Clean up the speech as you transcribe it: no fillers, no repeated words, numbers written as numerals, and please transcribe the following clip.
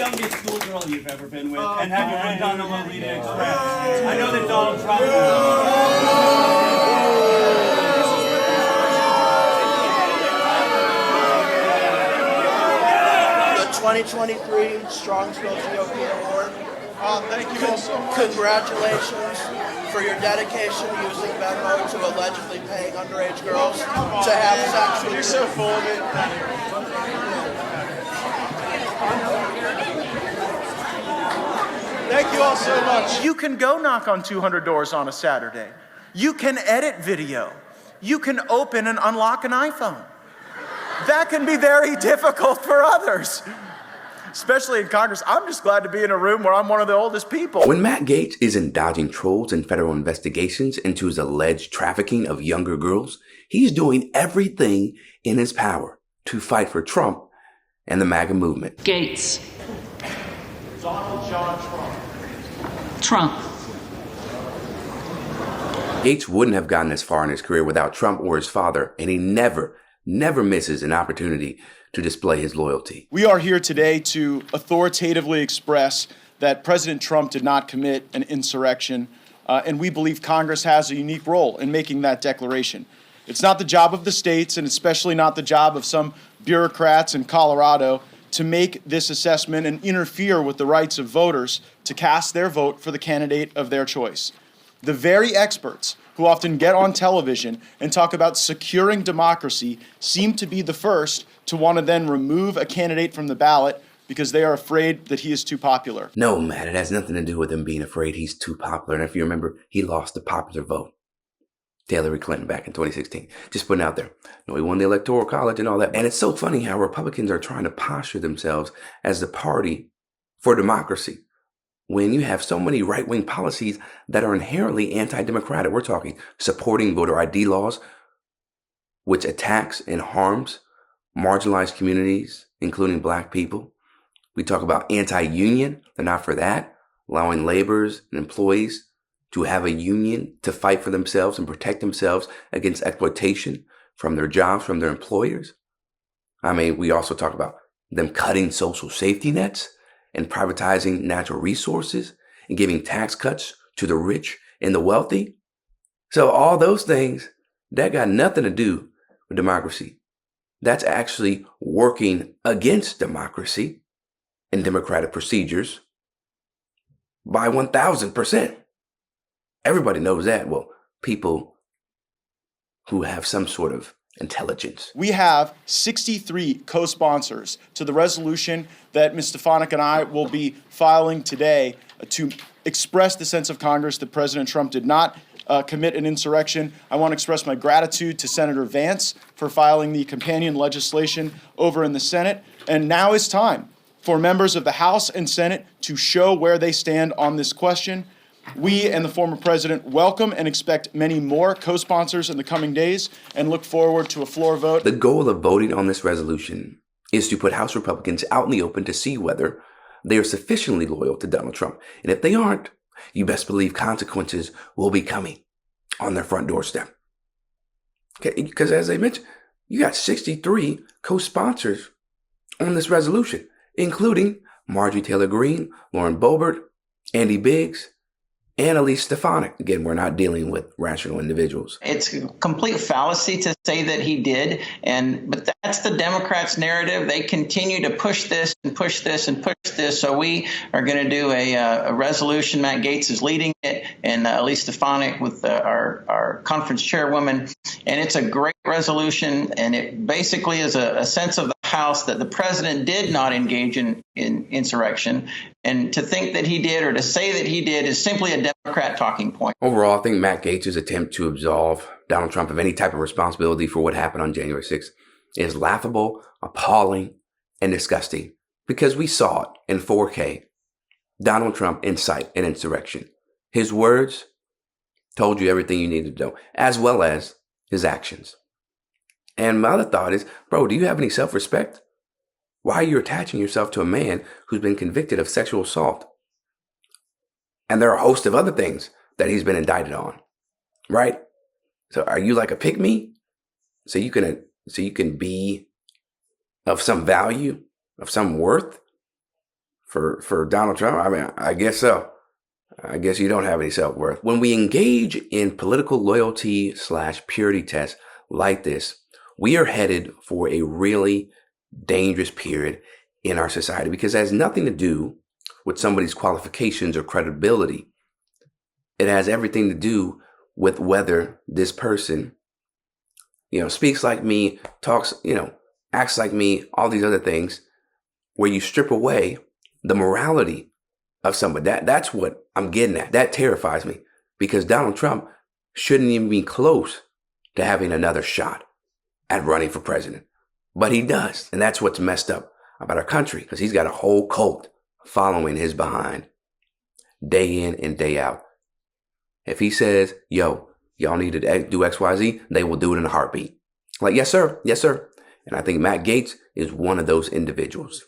youngest schoolgirl you've ever been with, and have you been on the Lolita Express? I know that Donald Trump. The 2023 Strongsville GOP Award. Thank you all so much. Congratulations for your dedication using Venmo to allegedly paying underage girls to have sex with You're you. so full of it. Thank you all so much. You can go knock on 200 doors on a Saturday. You can edit video. You can open and unlock an iPhone. That can be very difficult for others, especially in Congress. I'm just glad to be in a room where I'm one of the oldest people. When Matt Gaetz isn't dodging trolls and federal investigations into his alleged trafficking of younger girls, he's doing everything in his power to fight for Trump and the MAGA movement. Gaetz. Donald John Trump. Trump. Gaetz wouldn't have gotten this far in his career without Trump or his father, and he never misses an opportunity to display his loyalty. We are here today to authoritatively express that President Trump did not commit an insurrection, and we believe Congress has a unique role in making that declaration. It's not the job of the states, and especially not the job of some bureaucrats in Colorado, to make this assessment and interfere with the rights of voters to cast their vote for the candidate of their choice. The very experts who often get on television and talk about securing democracy seem to be the first to want to then remove a candidate from the ballot because they are afraid that he is too popular. No, Matt, it has nothing to do with him being afraid he's too popular. And if you remember, he lost the popular vote to Hillary Clinton back in 2016. Just putting out there. No, he won the Electoral College and all that. And it's so funny how Republicans are trying to posture themselves as the party for democracy when you have so many right-wing policies that are inherently anti-democratic. We're talking supporting voter ID laws, which attacks and harms marginalized communities, including black people. We talk about anti-union. They're not for that. Allowing laborers and employees to have a union to fight for themselves and protect themselves against exploitation from their jobs, from their employers. I mean, we also talk about them cutting social safety nets and privatizing natural resources and giving tax cuts to the rich and the wealthy. So all those things, that got nothing to do with democracy. That's actually working against democracy and democratic procedures by 1,000%. Everybody knows that. Well, people who have some sort of intelligence. We have 63 co-sponsors to the resolution that Ms. Stefanik and I will be filing today to express the sense of Congress that President Trump did not commit an insurrection. I want to express my gratitude to Senator Vance for filing the companion legislation over in the Senate. And now is time for members of the House and Senate to show where they stand on this question. We and the former president welcome and expect many more co-sponsors in the coming days and look forward to a floor vote. The goal of voting on this resolution is to put House Republicans out in the open to see whether they are sufficiently loyal to Donald Trump. And if they aren't, you best believe consequences will be coming on their front doorstep. Okay, because as I mentioned, you got 63 co-sponsors on this resolution, including Marjorie Taylor Greene, Lauren Boebert, Andy Biggs, and Elise Stefanik. Again, we're not dealing with rational individuals. It's a complete fallacy to say that he did, but that's the Democrats' narrative. They continue to push this and push this and push this. So we are going to do a resolution. Matt Gaetz is leading it, and Elise Stefanik with our conference chairwoman. And it's a great resolution, and it basically is a sense of the House that the president did not engage in insurrection. And to think that he did or to say that he did is simply a Democrat talking point. Overall, I think Matt Gaetz's attempt to absolve Donald Trump of any type of responsibility for what happened on January 6th is laughable, appalling, and disgusting because we saw it in 4K. Donald Trump incite an insurrection. His words told you everything you needed to know, as well as his actions. And my other thought is, bro, do you have any self-respect? Why are you attaching yourself to a man who's been convicted of sexual assault? And there are a host of other things that he's been indicted on, right? So are you like a pick-me? So you can be of some value, of some worth for Donald Trump, I mean, I guess so. I guess you don't have any self-worth. When we engage in political loyalty / purity tests like this, we are headed for a really dangerous period in our society because it has nothing to do with somebody's qualifications or credibility. It has everything to do with whether this person, speaks like me, talks, acts like me, all these other things, where you strip away the morality of somebody. That's what I'm getting at. That terrifies me because Donald Trump shouldn't even be close to having another shot at running for president. But he does. And that's what's messed up about our country because he's got a whole cult following his behind day in and day out. If he says, yo, y'all need to do X, Y, Z, they will do it in a heartbeat. Like, yes, sir. Yes, sir. And I think Matt Gaetz is one of those individuals.